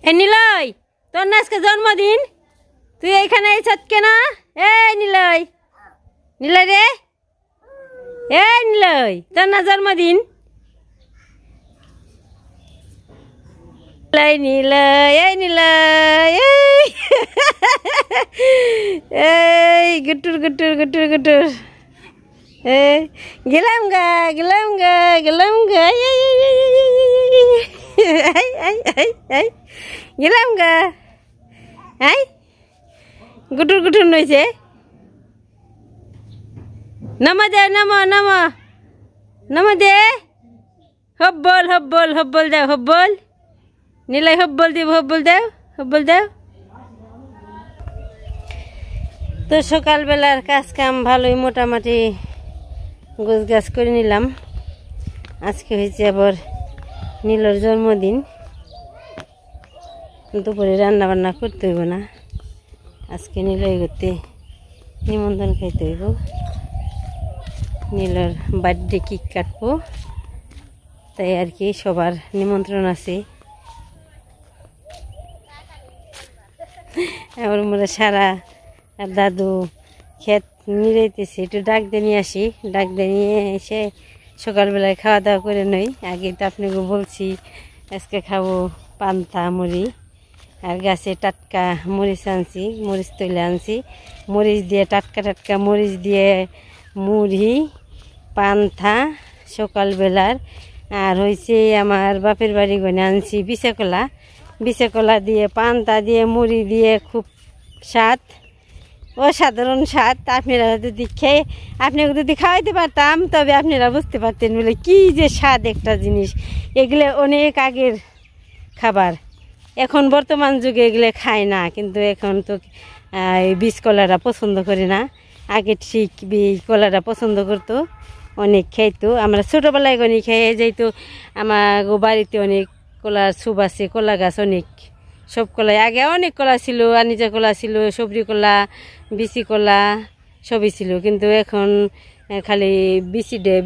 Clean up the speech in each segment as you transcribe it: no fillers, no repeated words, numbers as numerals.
এ নিলয়, তোর না আজকে জন্মদিন, তুই এইখানে আইছত কেন? এই নিলয়, নিলয় রে, এই নিলয়, তোর না জন্মদিন? নিলয়, এই নিলয়, এই গুটুর গুটুর গুটুর গুটুর, গেলাম গা গেলাম গা গেলাম গা, গেলাম গা। হ্যাঁ, গুটুর গুটুর নইছে। নামা দে, নামা নামা নামা দে। হব্বল হব্বল হব্বল দাও, হব্বল নিলাই, হব্বল দিব, হব্বল দাও, হব্বল দাও। তো সকালবেলার কাজ কাম ভালোই মোটামুটি গোছ গাছ করে নিলাম। আজকে হয়েছে আবার নীলর জন্মদিন, দুপুরে রান্না বান্না করতে হইব না। আজকে নীলয় করতে নিমন্ত্রণ খাইতে হইব, নীলর বার্থডে কেক কাটবো, তাই আর কি সবার নিমন্ত্রণ আছে। আমার মোরা সারা আর দাদু ক্ষেত নিরাইতেছে, একটু ডাক দিয়ে নিয়ে আসি। ডাক দিয়ে নিয়ে এসে সকালবেলায় খাওয়া দাওয়া করে নই। আগে তো আপনাকে বলছি আজকে খাবো পান্তা মুড়ি, আর গাছে টাটকা মরিচ আনছি, মরিচ তুলে আনছি। মরিচ দিয়ে টাটকা টাটকা মরিচ দিয়ে মুড়ি পান্তা সকালবেলার। আর হয়েছে আমার বাপের বাড়ি গনে আনছি বিশাকলা, বিশাকলা দিয়ে পান্তা দিয়ে মুড়ি দিয়ে খুব স্বাদ, অসাধারণ স্বাদ। আপনারা যদি খেয়ে আপনাকে যদি খাওয়াইতে পারতাম তবে আপনারা বুঝতে পারতেন বলে কি যে স্বাদ একটা জিনিস। এগুলো অনেক আগের খাবার, এখন বর্তমান যুগে এগুলো খায় না, কিন্তু এখন তো বীজ কলারা পছন্দ করে না। আগে ঠিক বীজ কলারা পছন্দ করতো, অনেক খাইতো। আমরা ছোটোবেলায় গনি খেয়ে যাইতো। আমার বাড়িতে অনেক কলার সুপ আছে, কলা গাছ অনেক, সব কলাই আগে অনেক কলা ছিল, আনিজা কলা ছিল, সবরি কলা, বিচি কলা সবই ছিল। কিন্তু এখন খালি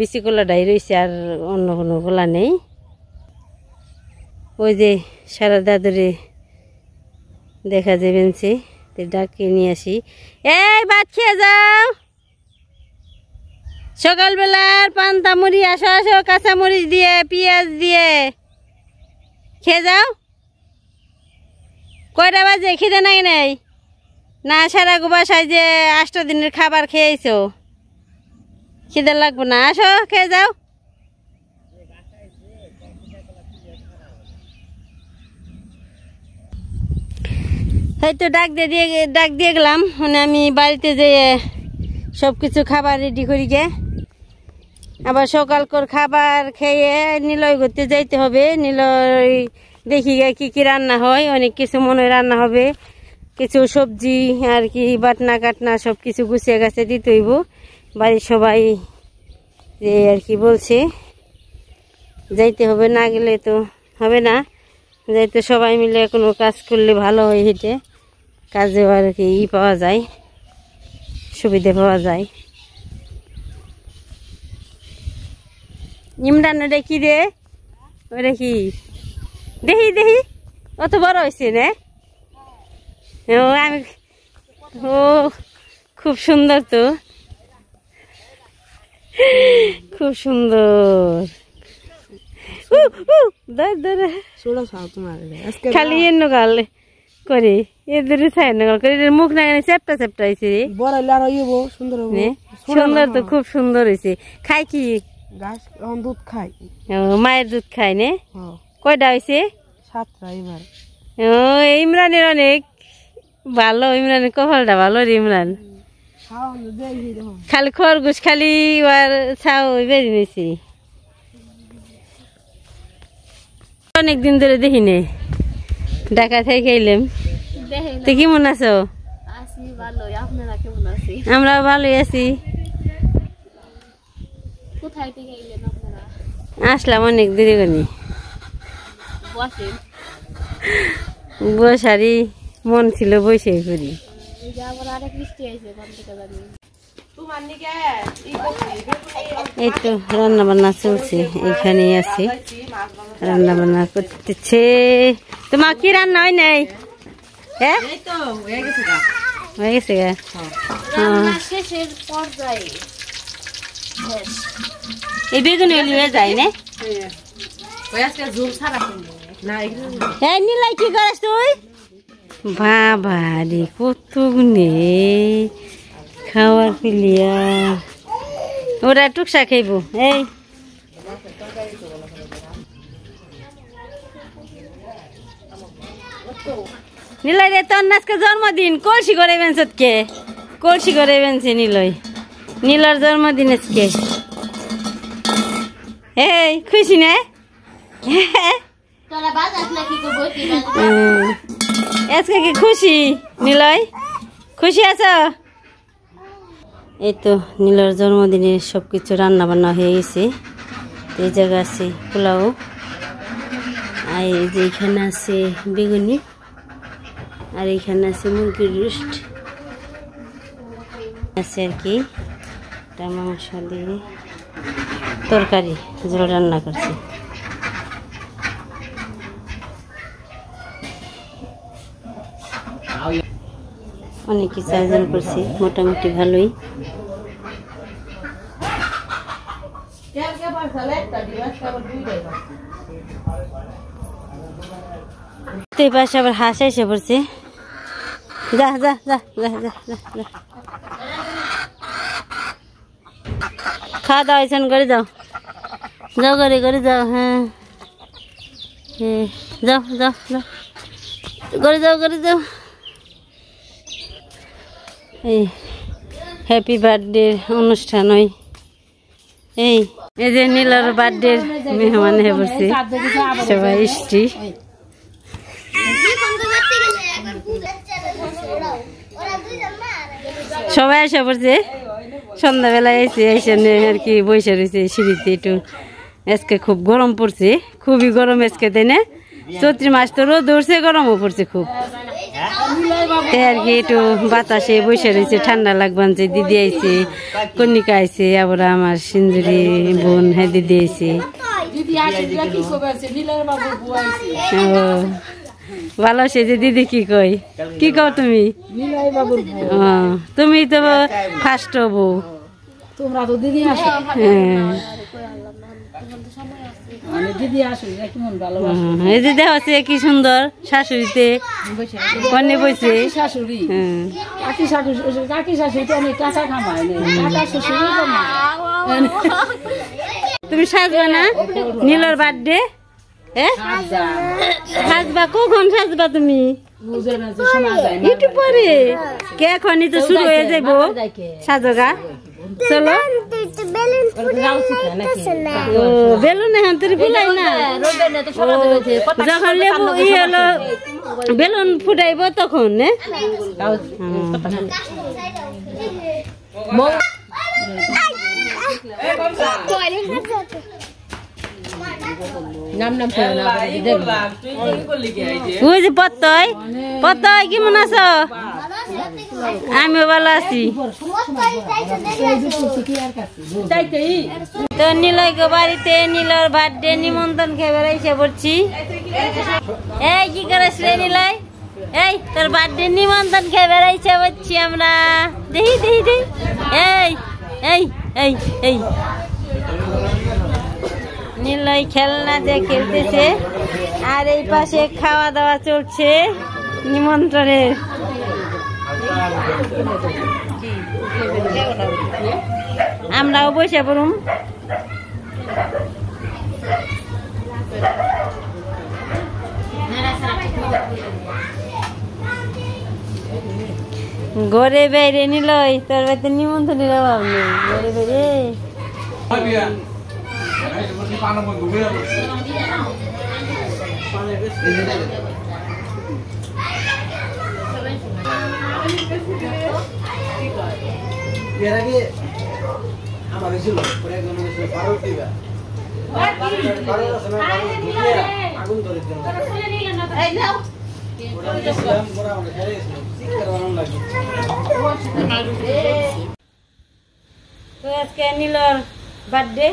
বিচি কলাটাই রয়েছে, আর অন্য কোনো কলা নেই। ওই যে সারা দাদুরে দেখা যাবেন, সে ডাকে নিয়ে আসি। এই ভাত খেয়ে যাও, সকালবেলার পান্তা মুড়ি, আসো আসো, কাঁচা মরিচ দিয়ে পেঁয়াজ দিয়ে খেয়ে যাও। কয়টা বাজে? খিদে নাই নাই না? সারা বাসায় যে 8 দিনের খাবার খেয়েছো, খিদে লাগবো না? আসো খেয়ে যাও। হয়তো ডাক দিয়ে গেলাম, মানে আমি বাড়িতে যে সব কিছু খাবার রেডি করি গে, আবার সকালকর খাবার খেয়ে নিলয় করতে যাইতে হবে। নিলয় দেখি গে কি কি রান্না হয়, অনেক কিছু মনে হয় রান্না হবে, কিছু সবজি আর কি বাটনা কাটনা সব কিছু গুছিয়ে গাছে দিতে হইব। বাড়ির সবাই যে আর কি বলছে যাইতে হবে, না গেলে তো হবে না। যাইতে সবাই মিলে কোনো কাজ করলে ভালো হয়, হেঁটে কাজে আর কি পাওয়া যায়, সুবিধা পাওয়া যায়। ইমরান ওটা কি রে? ওটা কি? দেখি দেখি, অত বড় হয়েছে না? আমি ও খুব সুন্দর তো, খুব সুন্দর। খালি এন্ন গাল করে এদের করে মুখ না চেপটা চেপটা হয়েছে, সুন্দর তো, খুব সুন্দর হয়েছে। খাই কি? দুধ খাই, মায়ের দুধ খাই নে? কয়টা হয়েছে? 7টা এবার। ও ইমরানের অনেক ভালো, ইমরানের কপালটা ভালো রে। ইমরান খালি খরগোশ খালি আর ছাও বেরিয়ে নিয়েছি, অনেকদিন ধরে দেখি নে। ঢাকা থেকে এলাম, তো কেমন আছো? আমরা ভালোই আছি। আসলাম অনেক দেরি করি, বসারি মন ছিল বসে করি। এই তো রান্না বান্না চলছে, এখানে আছে রান্না বান্না করতেছে। তোমার কি রান্না হয় নাই? হ্যাঁ হয়ে গেছে গা। এই বেগুন হয়ে যায় না? নিলাই কি করিস তুই? বাবা রে কত গুনে খাওয়ার পিলিয়া, ওরা টুকসা খাইব। এই নিলয় রে, তোর আজকে জন্মদিন, কলসি করে বেঞ্চত কে? কলসি করে বেঞ্চে নিলয়, নীলর জন্মদিন আজকে। এই খুশি না? আজকে কি খুশি নিলয়? খুশি আছো? এই তো নীলর জন্মদিনের সবকিছু রান্না বান্না হয়ে গেছে। এই জায়গা আছে পোলাও, আর এই যে এখানে আছে বেগুনি, আর এখানে আছে মুরগির রোস্ট আছে আর কি, মাংস দিয়ে তরকারি ঝোল রান্না করছে। অনেক কিছু আয়োজন করছি, মোটামুটি ভালোই। এই পাশে আবার হাঁস এসে পড়ছে। যা যা যা যা যা যা, খাওয়া দাওয়া হয়েছেন, করে যাও যাও, করে যাও। হ্যাঁ যাও যাও যাও, করে যাও। এই হ্যাপি বার্থডে অনুষ্ঠান হয়। এই যে নীলর বার্থডে মেহমান হয়ে পড়ছে সবাই ইষ্টি। সবাই এসে পড়ছে, সন্ধ্যাবেলায় এসে আর কি বসে রয়েছে সিঁড়িতে। একটু আজকে খুব গরম পড়ছে, খুবই গরম আজকে, তাই না? চৈত্র মাস তো রোদ উঠছে, গরমও পড়ছে খুব, তাই আর কি একটু বাতাসে বসে রয়েছে, ঠান্ডা লাগবান। যে দিদি আইছে, কন্যিকা আইছে, আবার আমার সিন্দুরি বোন, হ্যাঁ দিদি আইছে। ভালো আছে যে দিদি কি কই, কি কও তুমি? তুমি তো ফার্স্ট হবো, তোমরা তো দিদি আসো। এই যে দেওয়া আছে কি সুন্দর, শাশুড়িতে কনে বসে শাশুড়ি, কাকি শাশুড়ি তো অনেক টাকা কামায়। তুমি সাজবা না নীলর বার্থডে? সাজবা কখন সাজবা তুমি? একটু পরে কে, এখনই তো শুরু হয়ে যাবো সাজগা। চলো বেলুন এখন তোর ফুলাই না, যখন লেবু ই হলো বেলুন ফুটাইব তখন। ওই যে পত্তয়, পত্তয় কেমন আছো? আমিও ভালো আছি। তো নীলয় বাড়িতে নীলর বার্থডে নিমন্ত্রণ খেয়ে বেড়াইছে পড়ছি। এই কি করিস রে নীলয়? এই তোর বার্থডে নিমন্ত্রণ খেয়ে বেড়াইছে পড়ছি আমরা। দেখি দেখি দেখি, এই এই এই এই নীলয় খেলনা দিয়ে খেলতেছে, আর এই পাশে খাওয়া দাওয়া চলছে নিমন্ত্রণের। আমরাও বসে পড়ুম। ঘরে বাইরে নিলয়, তোর বাড়িতে নিমন্ত্রণের অভাব নেই। ঘরে বাইরে আজকে নীলর বার্থডে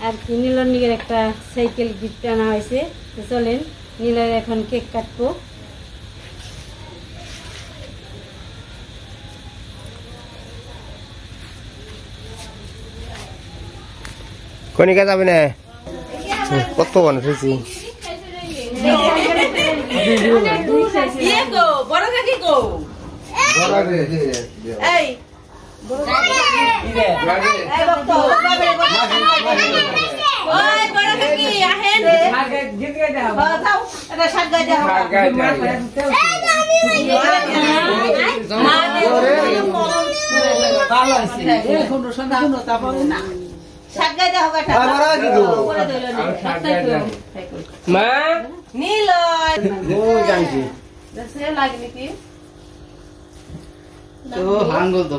আর কি নীলর নিকের একটা সাইকেল গিফট আনা হয়েছে। তো চলেন নীলর এখন কেক কাটবো। কনিকা যাবে না কত মানুষ হয়েছি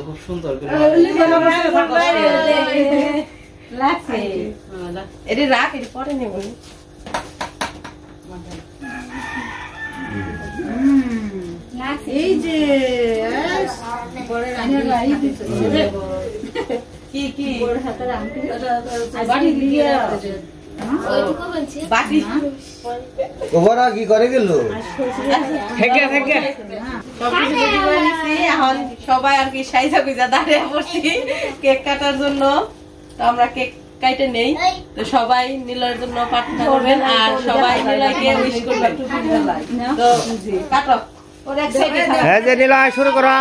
খুব সুন্দর রাখ এটি পরে নেব। এই যে কি কি ওরা কি করে গেল এখন সবাই আর কি সাইজা গুজা দাঁড়িয়ে পড়ছি কেক কাটার জন্য। তো আমরা কেক কাইটে নেই, তো সবাই নীলের জন্য প্রার্থনা করবেন আর সবাই নীলাকে উইশ করবেন। তো কাটো হ্যাঁ যে নীলা শুরু করা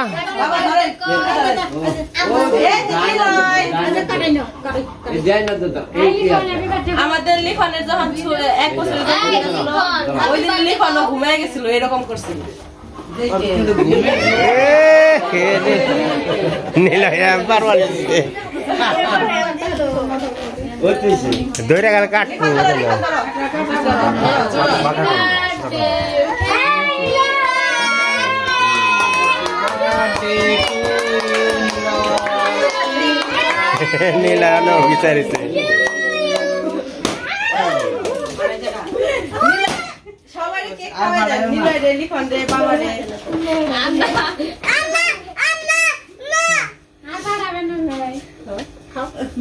আমাদের লিখনের যখন 1 বছর ওই দিন লিখনও ঘুমিয়ে গেছিল, এরকম করছিল। নীলা দৈরা গেল কাটবো নীলা বিচারিছে সবাই কেক খাওয়া যায়, নীলা রে লিখন রে বাবা রে।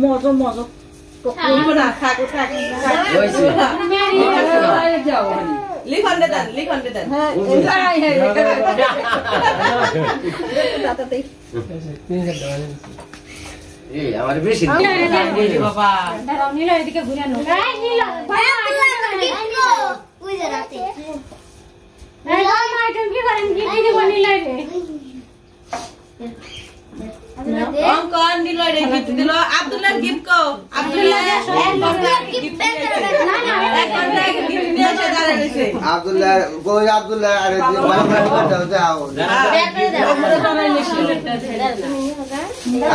মজা মজা লিখন রে দেন, লিখন রে দেন। আমার বেশি বাবা এদিকে ঘুরে আনো অঙ্কন নীলা রে গিফট দিল। আব্দুল্লাহ গিফট কো আব্দুল্লাহ গিফট দিয়েছে দাঁড়াইছে। আব্দুল্লাহ কই আব্দুল্লাহ আরে যাও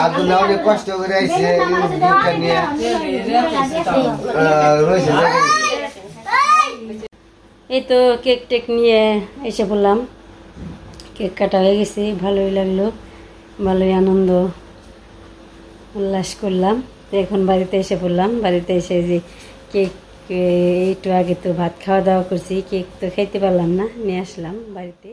আব্দুল্লাহ অনেক কষ্ট করে আইছে গিফটটা নিয়ে রয়েছে। এই তো কেক টেক নিয়ে এসে বললাম, কেক কাটা হয়ে গেছে, ভালোই লাগলো, ভালোই আনন্দ উল্লাস করলাম। তো এখন বাড়িতে এসে পড়লাম, বাড়িতে এসে যে কেক একটু আগে তো ভাত খাওয়া দাওয়া করছি, কেক তো খাইতে পারলাম না, নিয়ে আসলাম বাড়িতে।